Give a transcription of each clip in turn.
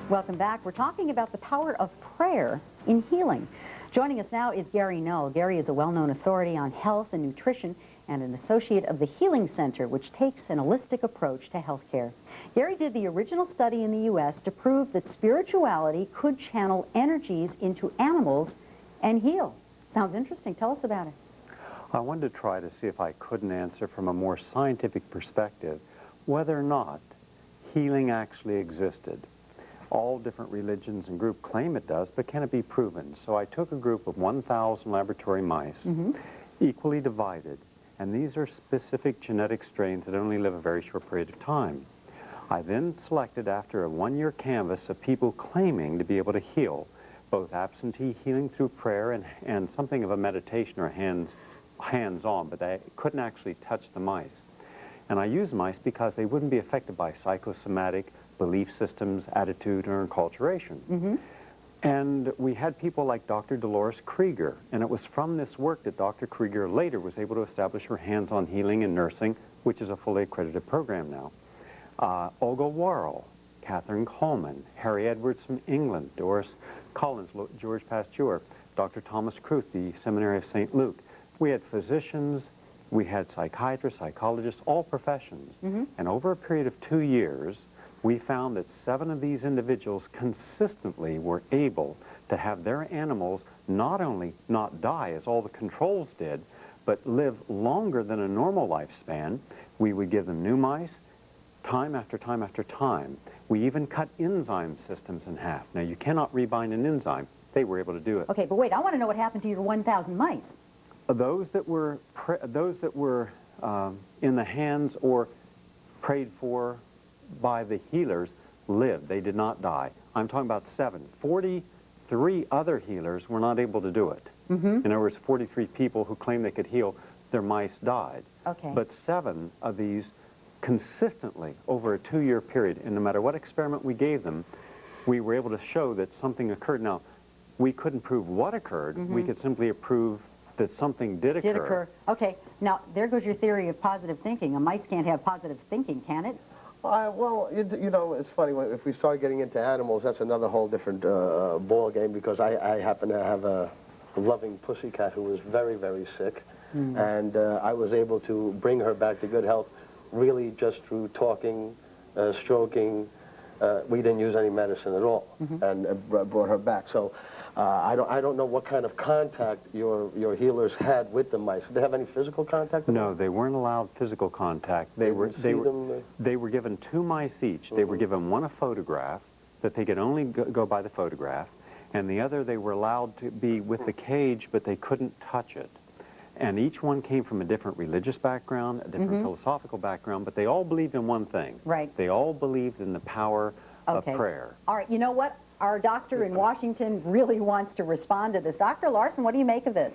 Welcome back. We're talking about the power of prayer in healing. Joining us now is Gary Null. Gary is a well-known authority on health and nutrition and an associate of the Healing Center, which takes an holistic approach to health care. Gary did the original study in the U.S. to prove that spirituality could channel energies into animals and heal. Sounds interesting. Tell us about it. I wanted to try to see if I couldn't answer from a more scientific perspective whether or not healing actually existed. All different religions and groups claim it does, but can it be proven? So I took a group of 1,000 laboratory mice, equally divided, and these are specific genetic strains that only live a very short period of time. I then selected, after a one-year canvas, of people claiming to be able to heal, both absentee healing through prayer and something of a meditation or hands-on, but they couldn't actually touch the mice. And I used mice because they wouldn't be affected by psychosomatic belief systems, attitude, or enculturation. And we had people like Dr. Dolores Krieger, and it was from this work that Dr. Krieger later was able to establish her hands-on healing and nursing, which is a fully accredited program now. Olga Worrell, Catherine Coleman, Harry Edwards from England, Doris Collins, George Pasteur, Dr. Thomas Kruth, the Seminary of St. Luke. We had physicians, we had psychiatrists, psychologists, all professions. And over a period of 2 years, we found that 7 of these individuals consistently were able to have their animals not only not die as all the controls did, but live longer than a normal lifespan. We would give them new mice, time after time after time. We even cut enzyme systems in half. Now, you cannot rebind an enzyme. They were able to do it. Okay, but wait, I want to know what happened to your 1,000 mice. Those that were in the hands or prayed for by the healers lived. They did not die. I'm talking about 7. 43 other healers were not able to do it. In other words, 43 people who claimed they could heal, their mice died. Okay. But 7 of these consistently over a 2-year period, and no matter what experiment we gave them, we were able to show that something occurred. Now, we couldn't prove what occurred. We could simply prove that something did occur. Okay. Now, there goes your theory of positive thinking. A mice can't have positive thinking, can it? Well, you know, it's funny, if we start getting into animals, that's another whole different ball game, because I happen to have a loving pussycat who was very, very sick, and I was able to bring her back to good health really just through talking, stroking. We didn't use any medicine at all, and brought her back. So I don't know what kind of contact your healers had with the mice. Did they have any physical contact with No, them? they weren't allowed physical contact. They were given 2 mice each. They were given one a photograph that they could only go by the photograph, and the other they were allowed to be with the cage, but they couldn't touch it. And each one came from a different religious background, a different philosophical background, but they all believed in one thing. Right. They all believed in the power of prayer. All right, you know what? Our doctor in Washington really wants to respond to this. Dr. Larson, what do you make of this?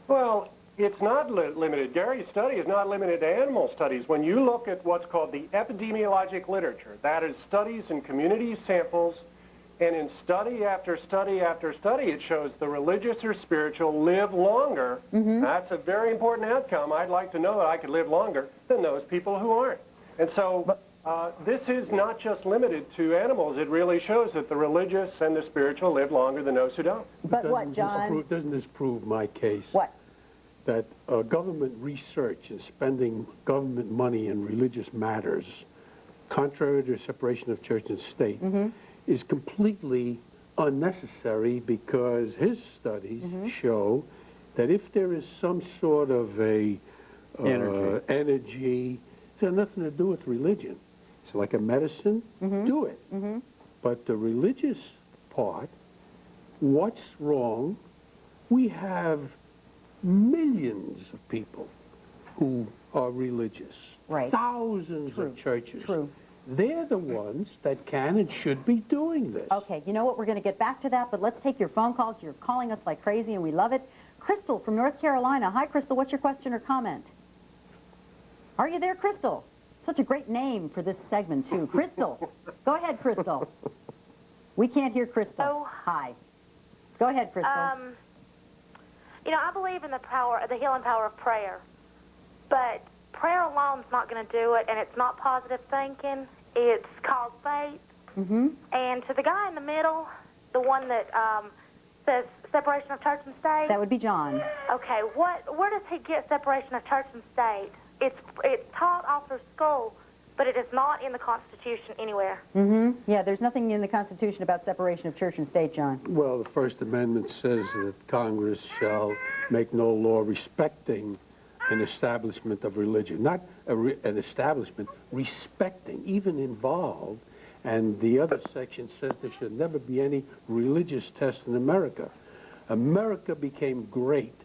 Well, it's not limited. Gary's study is not limited to animal studies. When you look at what's called the epidemiologic literature, that is studies in community samples, and in study after study after study, it shows the religious or spiritual live longer. That's a very important outcome. I'd like to know that I could live longer than those people who aren't. And so this is not just limited to animals. It really shows that the religious and the spiritual live longer than those who don't. But what, John? Doesn't this prove my case? What? That government research and spending government money in religious matters, contrary to the separation of church and state, is completely unnecessary, because his studies show that if there is some sort of a energy, it's got nothing to do with religion. It's like a medicine, do it. But the religious part, what's wrong? We have millions of people who are religious. Right. Thousands of churches. True. They're the ones that can and should be doing this. Okay, you know what? We're going to get back to that, but let's take your phone calls. You're calling us like crazy, and we love it. Crystal from North Carolina. Hi, Crystal. What's your question or comment? Are you there, Crystal? Such a great name for this segment, too. Crystal. Go ahead, Crystal. We can't hear Crystal. Oh. Hi. Go ahead, Crystal. You know, I believe in the healing power of prayer, but prayer alone is not going to do it, and it's not positive thinking. It's called faith, And to the guy in the middle, the one that says separation of church and state. That would be John. Okay, where does he get separation of church and state? It's taught off through school, but it is not in the Constitution anywhere. Yeah, there's nothing in the Constitution about separation of church and state, John. Well, the First Amendment says that Congress shall make no law respecting an establishment of religion. Not an establishment, respecting, even involved. And the other section says there should never be any religious test in America. America became great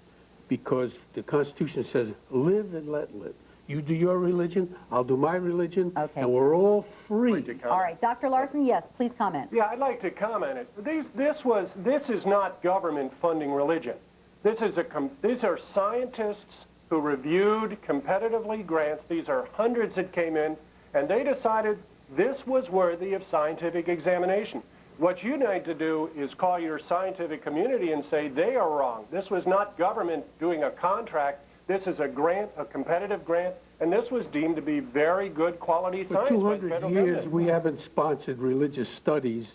because the Constitution says, live and let live. You do your religion, I'll do my religion, Okay. and we're all free. All right, Dr. Larson, yes, please comment. Yeah, I'd like to comment. This is not government funding religion. These are scientists who reviewed competitively grants. These are hundreds that came in, and they decided this was worthy of scientific examination. What you need to do is call your scientific community and say they are wrong. This was not government doing a contract. This is a grant, a competitive grant, and this was deemed to be very good quality For science by the 200 federal years, government. we haven't sponsored religious studies,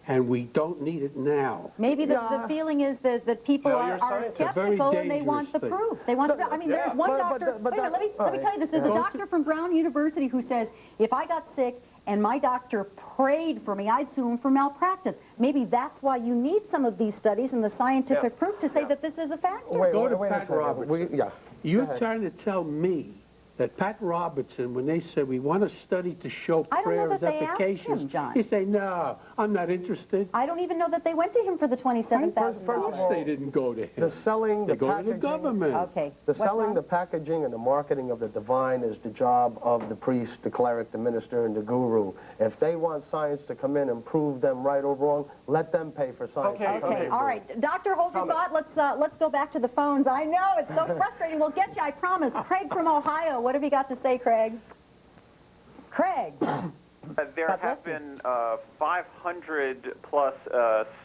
and we don't need it now. Maybe the feeling is that people No, are you're scientists. skeptical and they dangerous want the thing. proof. They want I mean, there's one doctor, wait a minute, let me tell you this. There's a doctor from Brown University who says, if I got sick and my doctor prayed for me, I'd sue him for malpractice. Maybe that's why you need some of these studies and the scientific proof to say that this is a factor. Go to wait a Pat second. Robertson. Yeah. You're trying to tell me that Pat Robertson, when they said we want a study to show I don't know prayer that is they asked efficacious, him, John. you say, no, I'm not interested. I don't even know that they went to him for the Of course $27,000. they didn't go to him. The selling, They the go to the packaging, government. Okay. the What's selling, wrong? the packaging, and the marketing of the divine is the job of the priest, the cleric, the minister, and the guru. If they want science to come in and prove them right or wrong, let them pay for science. Okay, all right. Doctor, hold your thought. Let's go back to the phones. I know, it's so frustrating. We'll get you, I promise. Craig from Ohio, what have you got to say, Craig? Craig. There God have bless you. been 500 plus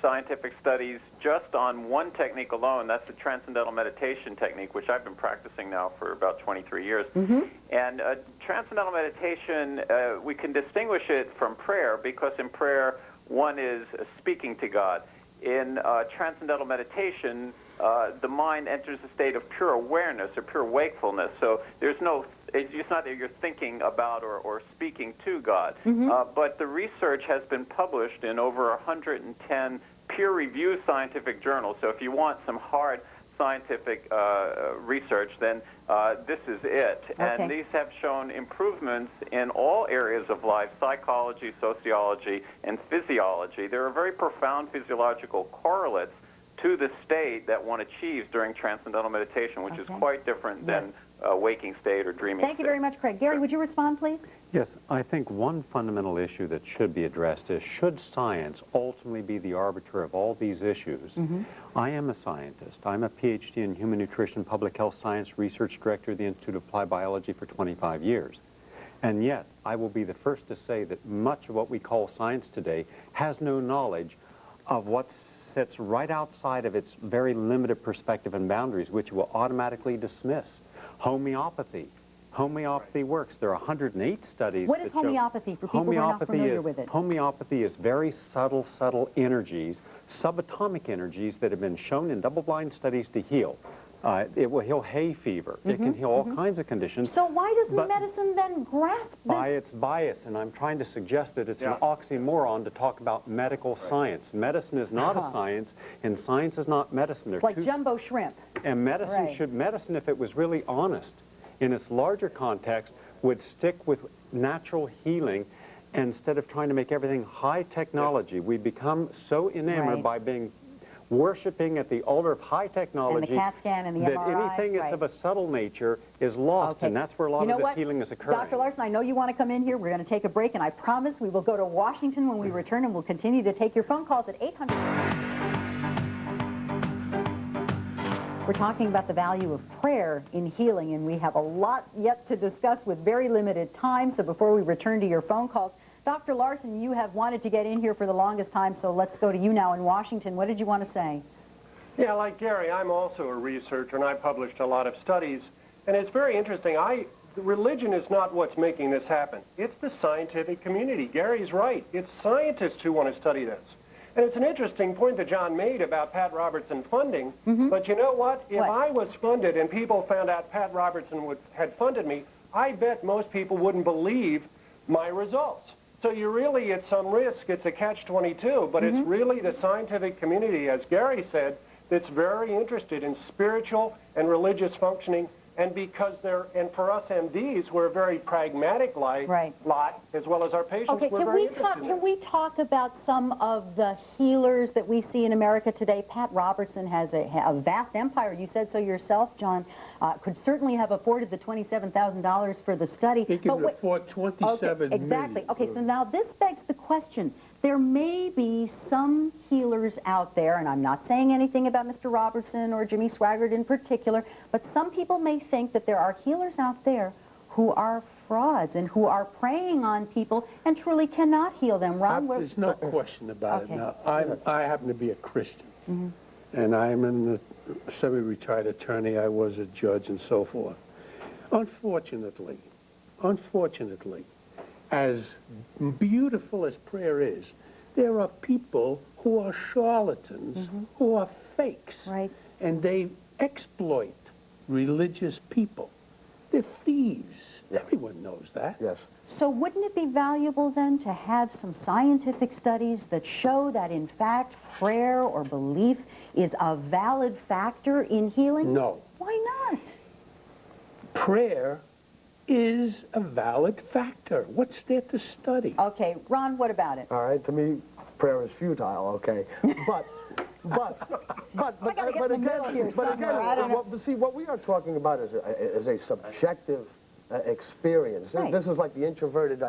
scientific studies just on one technique alone. That's the transcendental meditation technique, which I've been practicing now for about 23 years. And transcendental meditation, we can distinguish it from prayer because in prayer, one is speaking to God. In transcendental meditation, the mind enters a state of pure awareness or pure wakefulness. So there's no, it's not that you're thinking about or speaking to God. But the research has been published in over 110 peer-reviewed scientific journals. So if you want some hard scientific research, then this is it. And these have shown improvements in all areas of life, psychology, sociology, and physiology. There are very profound physiological correlates to the state that one achieves during transcendental meditation, which is quite different than a waking state or dreaming Thank you very much, Craig. Gary, would you respond, please? Yes, I think one fundamental issue that should be addressed is, should science ultimately be the arbiter of all these issues? I am a scientist. I'm a PhD in human nutrition, public health science, research director of the Institute of Applied Biology for 25 years. And yet, I will be the first to say that much of what we call science today has no knowledge of what sits right outside of its very limited perspective and boundaries, which will automatically dismiss. Homeopathy. Homeopathy works. There are 108 studies. What is that show homeopathy for people who are not familiar with it? Homeopathy is very subtle energies, subatomic energies that have been shown in double-blind studies to heal. It will heal hay fever. It can heal all kinds of conditions. So why doesn't medicine then grasp this? By its bias, and I'm trying to suggest that it's an oxymoron to talk about medical science. Medicine is not a science, and science is not medicine. They're Like jumbo shrimp. And medicine medicine, if it was really honest, in its larger context, would stick with natural healing instead of trying to make everything high technology. We become so enamored by being worshiping at the altar of high technology and the CAT scan and the that MRI, anything that's of a subtle nature is lost, and that's where a lot of the healing is occurring. Dr. Larson, I know you want to come in here. We're going to take a break, and I promise we will go to Washington when we return, and we'll continue to take your phone calls at 800. We're talking about the value of prayer in healing, and we have a lot yet to discuss with very limited time. So before we return to your phone calls, Dr. Larson, you have wanted to get in here for the longest time, so let's go to you now in Washington. What did you want to say? Yeah, like Gary, I'm also a researcher, and I published a lot of studies. And it's very interesting. the religion is not what's making this happen. It's the scientific community. Gary's right. It's scientists who want to study this. And it's an interesting point that John made about Pat Robertson funding. But you know what? If I was funded and people found out Pat Robertson had funded me, I bet most people wouldn't believe my results. So you're really at some risk. It's a catch-22, but it's really the scientific community, as Gary said, that's very interested in spiritual and religious functioning. And because and for us MDs, we're a very pragmatic lot, as well as our patients. Okay, can we talk about some of the healers that we see in America today? Pat Robertson has a vast empire. You said so yourself, John. Could certainly have afforded the $27,000 for the study. He can afford $27 million. Exactly. Okay, so now this begs the question. There may be some healers out there, and I'm not saying anything about Mr. Robertson or Jimmy Swaggart in particular, but some people may think that there are healers out there who are frauds and who are preying on people and truly cannot heal them. Ron, there's no question about it. Now, I happen to be a Christian, and I'm a semi-retired attorney. I was a judge and so forth. Unfortunately, as beautiful as prayer is, there are people who are charlatans, who are fakes, and they exploit religious people. They're thieves. Everyone knows that. Yes. So wouldn't it be valuable then to have some scientific studies that show that in fact prayer or belief is a valid factor in healing? No. Why not? Prayer is a valid factor. What's there to study? Okay, Ron, what about it? All right, to me, prayer is futile, okay? But see, what we are talking about is a subjective experience. Right. This is like the introverted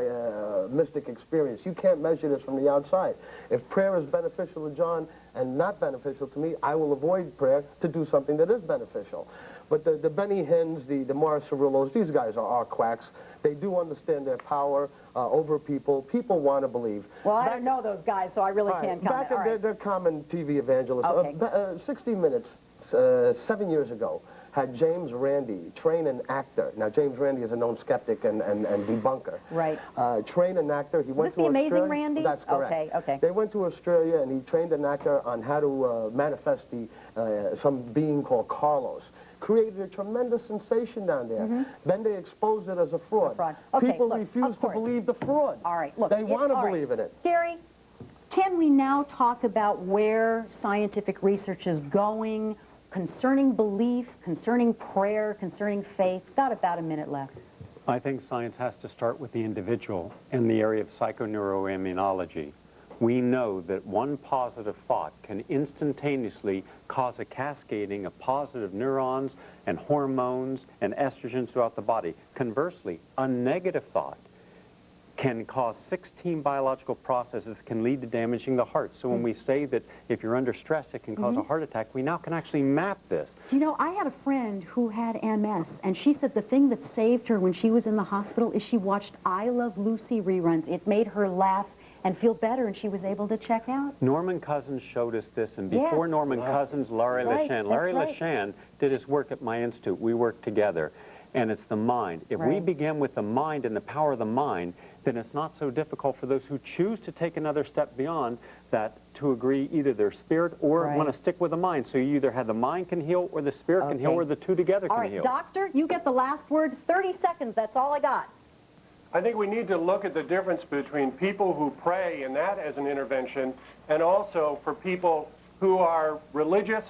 mystic experience. You can't measure this from the outside. If prayer is beneficial to John and not beneficial to me, I will avoid prayer to do something that is beneficial. But the Benny Hinns, the Morris Cerullos, these guys are quacks. They do understand their power over people. People want to believe. Well, I don't know those guys, so I really can't comment. They're common TV evangelists. Okay. 60 Minutes, 7 years ago, had James Randi train an actor. Now, James Randi is a known skeptic and debunker. Right. Train an actor. He went to Australia. Amazing Randi? That's correct. Okay. They went to Australia, and he trained an actor on how to manifest some being called Carlos. Created a tremendous sensation down there. Then they exposed it as a fraud. Okay, people look, refuse to believe the fraud. All right, look. They want to believe in it. Gary, can we now talk about where scientific research is going concerning belief, concerning prayer, concerning faith? Got about a minute left. I think science has to start with the individual in the area of psychoneuroimmunology. We know that one positive thought can instantaneously cause a cascading of positive neurons and hormones and estrogens throughout the body. Conversely, a negative thought can cause 16 biological processes that can lead to damaging the heart. So when we say that if you're under stress, it can cause a heart attack, we now can actually map this. You know, I had a friend who had MS, and she said the thing that saved her when she was in the hospital is she watched I Love Lucy reruns. It made her laugh and feel better, and she was able to check out. Norman Cousins showed us this, and before Norman Cousins, Larry LeShan. Larry LeShan did his work at my institute. We worked together, and it's the mind. If we begin with the mind and the power of the mind, then it's not so difficult for those who choose to take another step beyond that to agree either their spirit or want to stick with the mind. So you either have the mind can heal or the spirit can heal or the two together can heal. All right, doctor, you get the last word. 30 seconds, that's all I got. I think we need to look at the difference between people who pray and that as an intervention, and also for people who are religious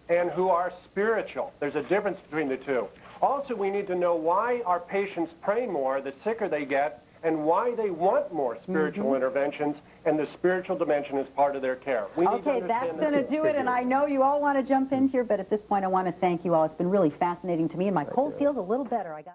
and who are spiritual. There's a difference between the two. Also, we need to know why our patients pray more the sicker they get, and why they want more spiritual interventions, and the spiritual dimension is part of their care. Okay, that's going to do it, and I know you all want to jump in here, but at this point I want to thank you all. It's been really fascinating to me, and my cold feels a little better.